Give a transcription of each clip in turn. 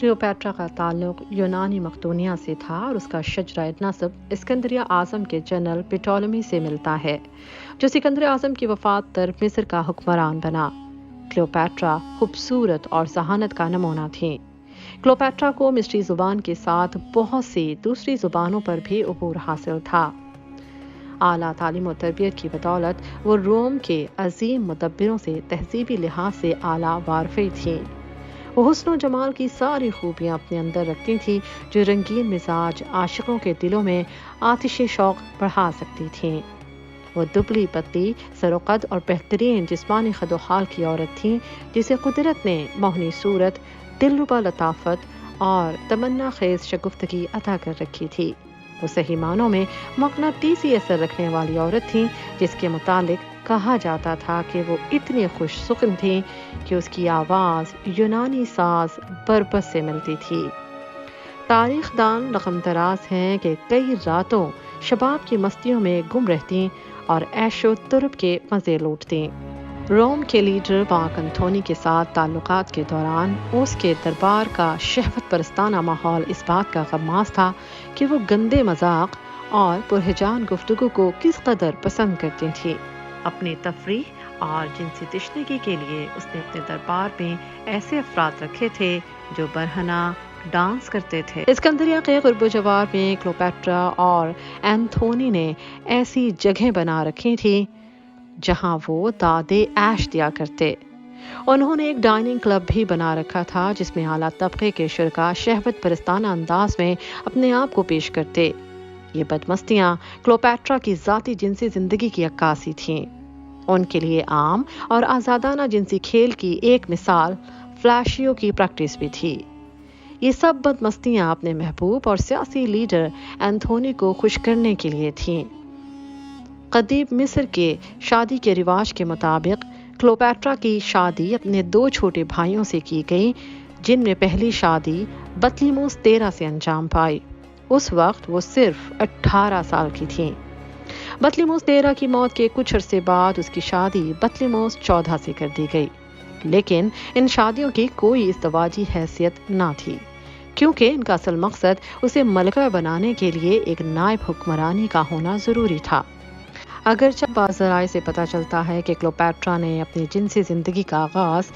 Cleopatra का ताल्लुक यूनानी मकदूनिया से था और उसका शजरा नस्ब सिकंदरिया आज़म के जनरल पिटोलमी से मिलता है, जो सिकंदर आज़म की वफात पर मिस्र का हुक्मरान बना। क्लियोपैट्रा खूबसूरत और जहानत का नमूना थी। क्लियोपैट्रा को मिस्री जुबान के साथ बहुत सी दूसरी जुबानों पर भी अबूर हासिल था। आला तालीम और तरबियत की बदौलत वो रोम के अजीम मुदब्बिरों से तहजीबी लिहाज से आला वारफे थी। वो हुस्न जमाल की सारी खूबियां अपने अंदर रखती थी, जो रंगीन मिजाज आशिकों के दिलों में आतिश शौक बढ़ा सकती थी। वो दुबली पतली सरोकद और बेहतरीन जिस्मानी खदोहाल की औरत थी, जिसे कुदरत ने मोहनी सूरत, दिलरुबा लताफत और तमन्ना खेज शगुफ्तगी अता कर रखी थी। वो सही मानों में मकनातीसी असर रखने वाली औरत थी, जिसके मुतालिक कहा जाता था कि वो इतनी खुश सुखन थी कि उसकी आवाज़ यूनानी साज बरबस से मिलती थी। तारीख दान रकम दराज हैं कि कई रातों शबाब की मस्तियों में गुम रहती और ऐशो तुरब के मज़े लूटती। रोम के लीडर मार्क एंथोनी के साथ ताल्लुकात के दौरान उसके दरबार का शहवत परस्ताना माहौल इस बात का गम्मास था कि वो गंदे मजाक और पुरहिजान गुफ्तगू को किस कदर पसंद करती थी। अपनी तफरीह और जिनसी तशनगी के लिए उसने अपने दरबार में ऐसे अफराद रखे थे जो बरहना डांस करते थे। सिकंदरिया के गुर्बो जवार में क्लियोपैट्रा और एंथोनी ने ऐसी जगह बना रखी थी जहां वो दादे ऐश दिया करते। उन्होंने एक डाइनिंग क्लब भी बना रखा था, जिसमें आला तबके के शुरका शहवत परस्ताना अंदाज में अपने आप को पेश करते। ये बदमस्तियां क्लियोपैट्रा की जाती जिनसी जिंदगी की अक्कासी थीं। उनके लिए आम और आजादाना जिनसी खेल की एक मिसाल फ्लैशियो की प्रैक्टिस भी थी। ये सब बदमस्तियां अपने महबूब और सियासी लीडर एंथोनी को खुश करने के लिए थीं। कदीम मिस्र के शादी के रिवाज के मुताबिक क्लियोपैट्रा की शादी अपने दो छोटे भाइयों से की गई, जिनमें पहली शादी बतलीमोस 13 से अंजाम पाई। उस वक्त वो सिर्फ 18 साल की थी। बतलीमोस 13 की मौत के कुछ अरसे बाद उसकी शादी बतलीमोस 14 से कर दी गई, लेकिन इन शादियों की कोई इज़्दवाजी हैसियत ना थी, क्योंकि इनका असल मकसद उसे मलका बनाने के लिए एक नायब हुक्मरानी का होना जरूरी था। अगरचे बाज़राए से पता चलता है कि क्लियोपैट्रा ने अपनी जिनसी जिंदगी का आगाज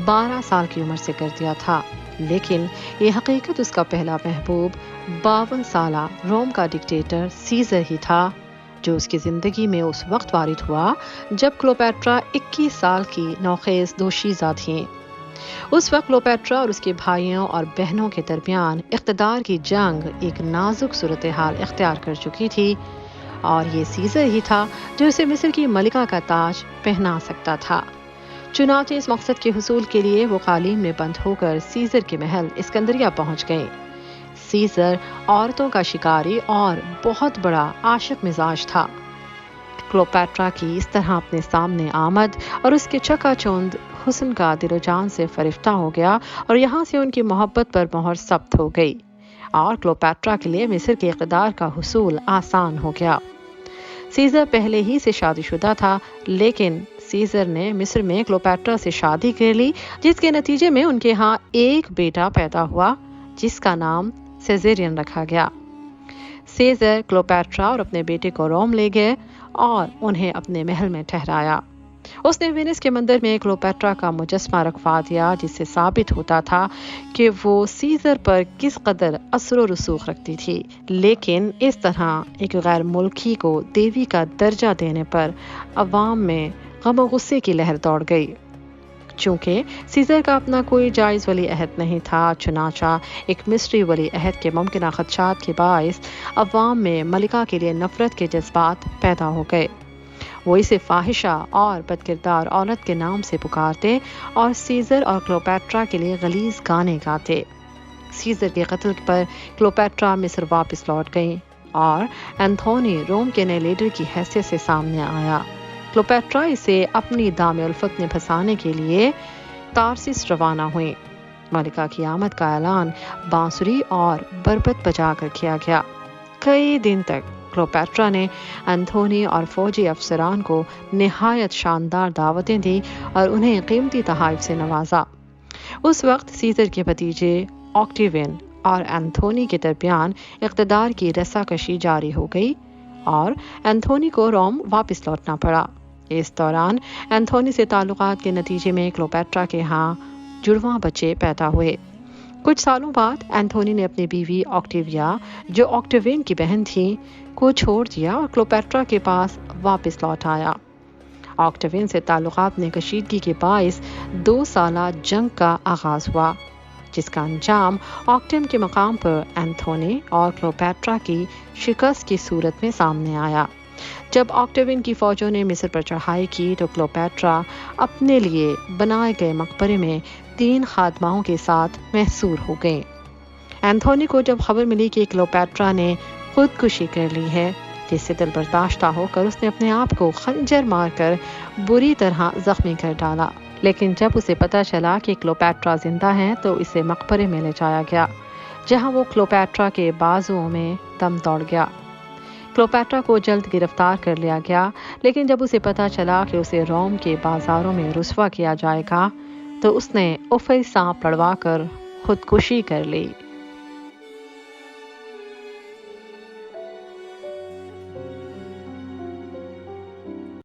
12 साल की उम्र से कर दिया था, लेकिन ये हकीकत उसका पहला महबूब 52 साला रोम का डिक्टेटर सीजर ही था, जो उसकी जिंदगी में उस वक्त वारिद हुआ जब क्लियोपैट्रा 21 साल की नौखेज दोशीज़ा थी। उस वक्त क्लियोपैट्रा और उसके भाइयों और बहनों के दरमियान इख्तिदार की जंग एक नाजुक सूरत हाल इख्तियार कर चुकी थी, और ये सीजर ही था जो इसे मिस्र की मलिका का ताज पहना सकता था। चुनांचे इस मकसद के हुसूल के लिए वो कालीन में बंद होकर सीजर के महल सिकंदरिया पहुंच गए। सीजर औरतों का शिकारी और बहुत बड़ा आशिक मिजाज था। क्लियोपैट्रा की इस तरह अपने सामने आमद और उसके चकाचौंध हुस्न का दिलो जान से फरिफ्ता हो गया, और यहाँ से उनकी मोहब्बत पर मोहर सब्त हो गई, और क्लियोपैट्रा के लिए मिस्र के इक़्तिदार का हुसूल आसान हो गया। सीजर पहले ही से शादीशुदा था, लेकिन सीजर ने मिस्र में क्लियोपैट्रा से शादी कर ली, जिसके नतीजे में उनके यहाँ एक बेटा पैदा हुआ, जिसका नाम सेजेरियन रखा गया। सीजर क्लियोपैट्रा और अपने बेटे को रोम ले गए और उन्हें अपने महल में ठहराया। उसने वेनिस के मंदिर में क्लियोपैट्रा का मुजस्मा रखवा दिया, जिससे साबित होता था कि वो सीजर पर किस कदर असर व रसूख रखती थी। लेकिन इस तरह एक गैर मुल्की को देवी का दर्जा देने पर अवाम में गम और गुस्से की लहर दौड़ गई। चूंकि सीजर का अपना कोई जायज़ वली अहद नहीं था, चुनाचा एक मिस्री वली अहद के मुमकिन खदशात के बायस अवाम में मलिका के लिए नफरत के जज्बात पैदा हो गए। वो इसे फाहिशा और बदकिरदार औरत के नाम से पुकारते और सीजर और क्लियोपैट्रा के लिए गलीज गाने गाते। सीजर के कत्ल पर क्लियोपैट्रा मिस्र वापस लौट गई और एंथोनी रोम के नए लीडर की हैसियत से सामने आया। क्लियोपैट्रा इसे अपनी दाम उल्फत में फंसाने के लिए तारसिस रवाना हुई। मलिका की आमद का ऐलान बांसुरी और बरबत बजाकर किया गया। कई दिन तक क्लियोपैट्रा ने एंथोनी और फौजी अफसरान को निहायत शानदार दावतें दी और उन्हें कीमती तोहफे से नवाजा। उस वक्त सीजर के भतीजे ऑक्टेवियन और एंथोनी के दरमियान इक़्तिदार की रस्साकशी जारी हो गई और एंथोनी को रोम वापस लौटना पड़ा। इस दौरान एंथोनी से ताल्लुकात के नतीजे में क्लोपेट्रा के यहाँ जुड़वां बच्चे पैदा हुए। कुछ सालों बाद एंथोनी ने अपनी बीवी ऑक्टेविया, जो ऑक्टेवियन की बहन थी, को छोड़ दिया और क्लोपेट्रा के पास वापस लौट आया। ऑक्टेवियन से ताल्लुकात में कशीदगी के बाइस 2 साला जंग का आगाज हुआ, जिसका अंजाम ऑक्टियम के मकाम पर एंथोनी और क्लोपेट्रा की शिकस्त की सूरत में सामने आया। जब ऑक्टेवियन की फौजों ने मिस्र पर चढ़ाई की तो क्लोपेट्रा अपने लिए बनाए गए मकबरे में 3 खादमाओं के साथ महसूर हो गए। एंथोनी को जब खबर मिली कि क्लोपेट्रा ने खुदकुशी कर ली है, जिससे दिल बर्दाश्त होकर उसने अपने आप को खंजर मारकर बुरी तरह जख्मी कर डाला। लेकिन जब उसे पता चला कि क्लोपेट्रा जिंदा है तो इसे मकबरे में ले जाया गया, जहां वो क्लोपेट्रा के बाजुओं में दम तोड़ गया। क्लोपेट्रा को जल्द गिरफ्तार कर लिया गया, लेकिन जब उसे पता चला कि उसे रोम के बाजारों में रुस्वा किया जाएगा तो उसने उफ़े सांप लड़वाकर खुदकुशी कर ली।